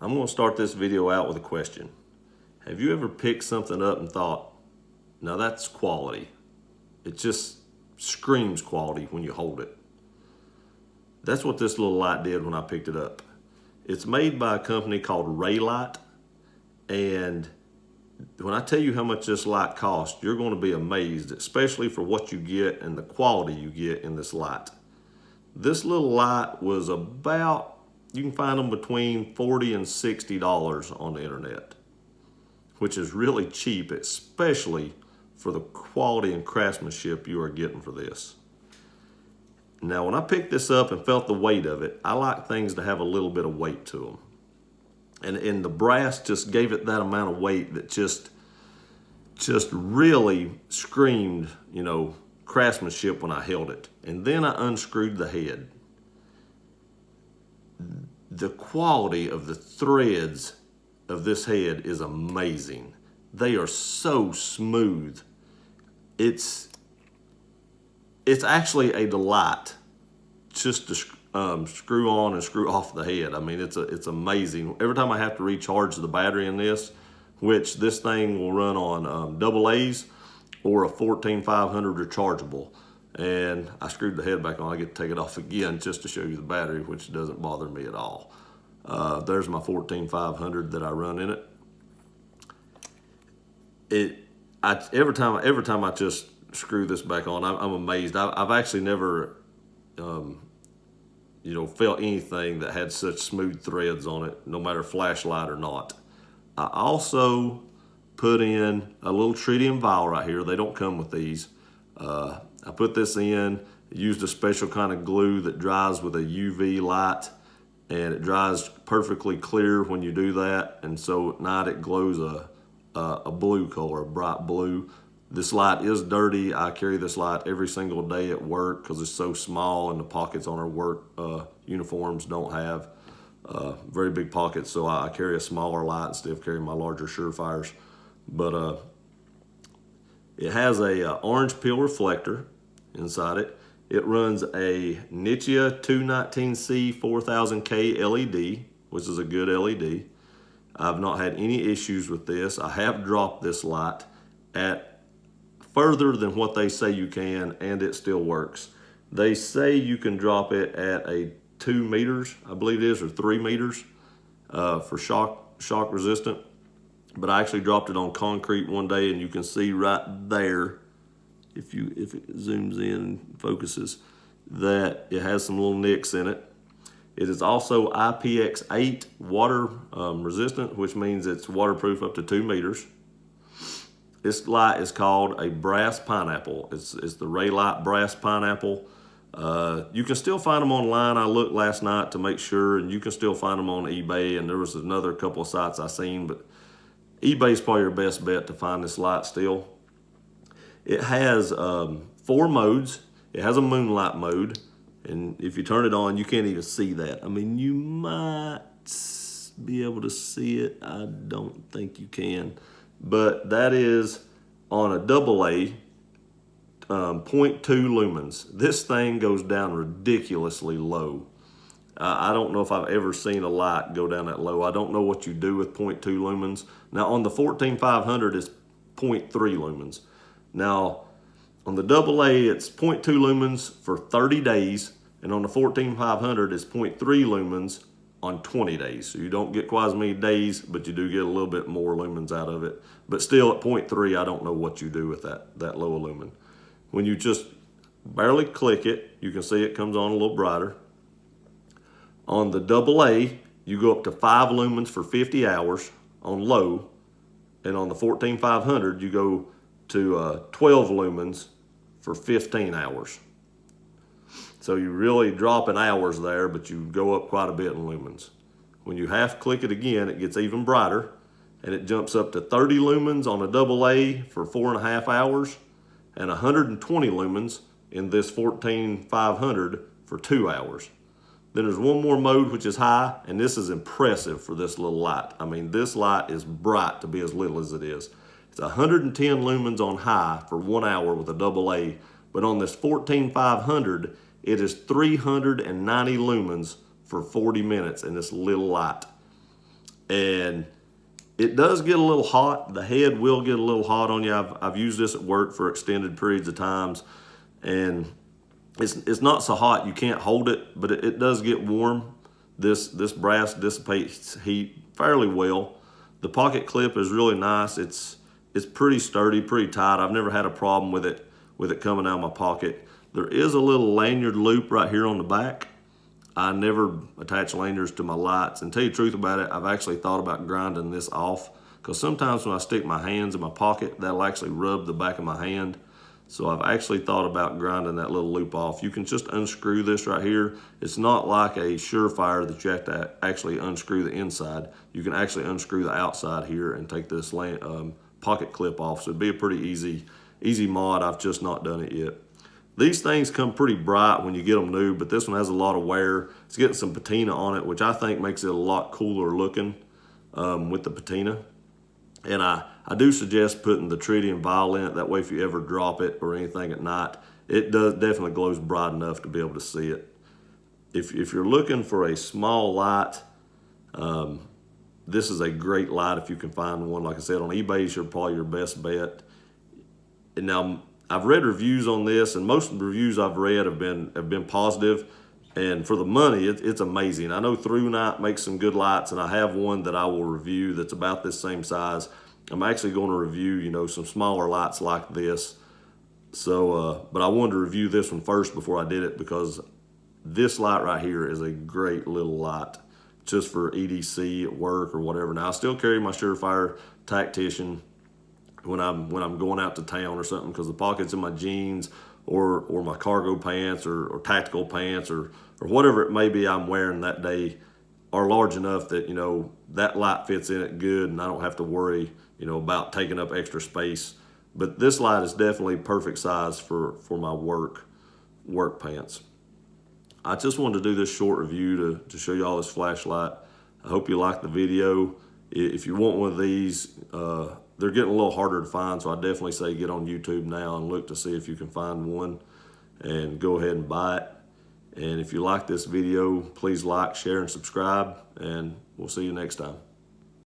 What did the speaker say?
I'm going to start this video out with a question. Have you ever picked something up and thought, now that's quality? It just screams quality when you hold it. That's what this little light did when I picked it up. It's made by a company called Reylight, and when I tell you how much this light costs, you're going to be amazed, especially for what you get and the quality you get in this light. This little light was about, you can find them between $40 and $60 on the internet, which is really cheap, especially for the quality and craftsmanship you are getting for this. Now, when I picked this up and felt the weight of it, I like things to have a little bit of weight to them. And the brass just gave it that amount of weight that just really screamed, craftsmanship when I held it. And then I unscrewed the head. The quality of the threads of this head is amazing. They are so smooth. It's actually a delight just to screw on and screw off the head. I mean, it's amazing. Every time I have to recharge the battery in this, which this thing will run on AA's or a 14500 rechargeable, and I screwed the head back on. I get to take it off again just to show you the battery, which doesn't bother me at all. There's my 14500 that I run in it. Every time I just screw this back on, I'm amazed. I've actually never felt anything that had such smooth threads on it, no matter flashlight or not. I also put in a little tritium vial right here. They don't come with these. I put this in, used a special kind of glue that dries with a UV light, and it dries perfectly clear when you do that. And so at night it glows a blue color, a bright blue. This light is dirty. I carry this light every single day at work because it's so small, and the pockets on our work uniforms don't have very big pockets, so I carry a smaller light instead of carrying my larger Surefires. But it has a orange peel reflector inside it. It runs a Nichia 219C 4000K LED, which is a good LED. I've not had any issues with this. I have dropped this light at further than what they say you can, and it still works. They say you can drop it at a 2 meters, I believe it is, or 3 meters for shock resistant. But I actually dropped it on concrete one day, and you can see right there, if it zooms in and focuses, that it has some little nicks in it. It is also IPX8 water resistant, which means it's waterproof up to 2 meters. This light is called a brass pineapple. It's the Reylight brass pineapple. You can still find them online. I looked last night to make sure, and you can still find them on eBay, and there was another couple of sites I seen, but eBay is probably your best bet to find this light still. It has 4 modes. It has a moonlight mode, and if you turn it on, you can't even see that. I mean, you might be able to see it. I don't think you can, but that is on a AA, 0.2 lumens. This thing goes down ridiculously low. I don't know if I've ever seen a light go down that low. I don't know what you do with 0.2 lumens. Now on the 14500 it's 0.3 lumens. Now on the AA it's 0.2 lumens for 30 days, and on the 14500 it's 0.3 lumens on 20 days. So you don't get quite as many days, but you do get a little bit more lumens out of it. But still at 0.3, I don't know what you do with that low lumen. When you just barely click it, you can see it comes on a little brighter. On the AA, you go up to 5 lumens for 50 hours on low, and on the 14500, you go to 12 lumens for 15 hours. So you really drop in hours there, but you go up quite a bit in lumens. When you half click it again, it gets even brighter, and it jumps up to 30 lumens on a AA for 4.5 hours, and 120 lumens in this 14500 for 2 hours. Then there's one more mode, which is high, and this is impressive for this little light. I mean, this light is bright to be as little as it is. It's 110 lumens on high for 1 hour with a AA, but on this 14500, it is 390 lumens for 40 minutes in this little light. And it does get a little hot. The head will get a little hot on you. I've used this at work for extended periods of times, and it's not so hot you can't hold it, but it does get warm. This brass dissipates heat fairly well. The pocket clip is really nice. It's pretty sturdy, pretty tight. I've never had a problem with it coming out of my pocket. There is a little lanyard loop right here on the back. I never attach lanyards to my lights. And tell you the truth about it, I've actually thought about grinding this off, because sometimes when I stick my hands in my pocket, that'll actually rub the back of my hand. So I've actually thought about grinding that little loop off. You can just unscrew this right here. It's not like a Surefire that you have to actually unscrew the inside. You can actually unscrew the outside here and take this pocket clip off. So it'd be a pretty easy mod. I've just not done it yet. These things come pretty bright when you get them new, but this one has a lot of wear. It's getting some patina on it, which I think makes it a lot cooler looking with the patina. And I do suggest putting the tritium vial in it. That way, if you ever drop it or anything at night, it definitely glows bright enough to be able to see it. If you're looking for a small light, this is a great light if you can find one. Like I said, on eBay is probably your best bet. And now, I've read reviews on this, and most of the reviews I've read have been positive. And for the money, it's amazing. I know Through Night makes some good lights, and I have one that I will review that's about this same size. I'm actually going to review, some smaller lights like this. So, but I wanted to review this one first before I did it, because this light right here is a great little light just for EDC at work or whatever. Now, I still carry my Surefire Tactician when I'm going out to town or something, because the pockets in my jeans or my cargo pants or tactical pants or whatever it may be I'm wearing that day are large enough that that light fits in it good, and I don't have to worry about taking up extra space. But this light is definitely perfect size for my work pants. I just wanted to do this short review to show you all this flashlight. I hope you liked the video. If you want one of these, they're getting a little harder to find, so I definitely say get on YouTube now and look to see if you can find one and go ahead and buy it. And if you like this video, please like, share, and subscribe, and we'll see you next time.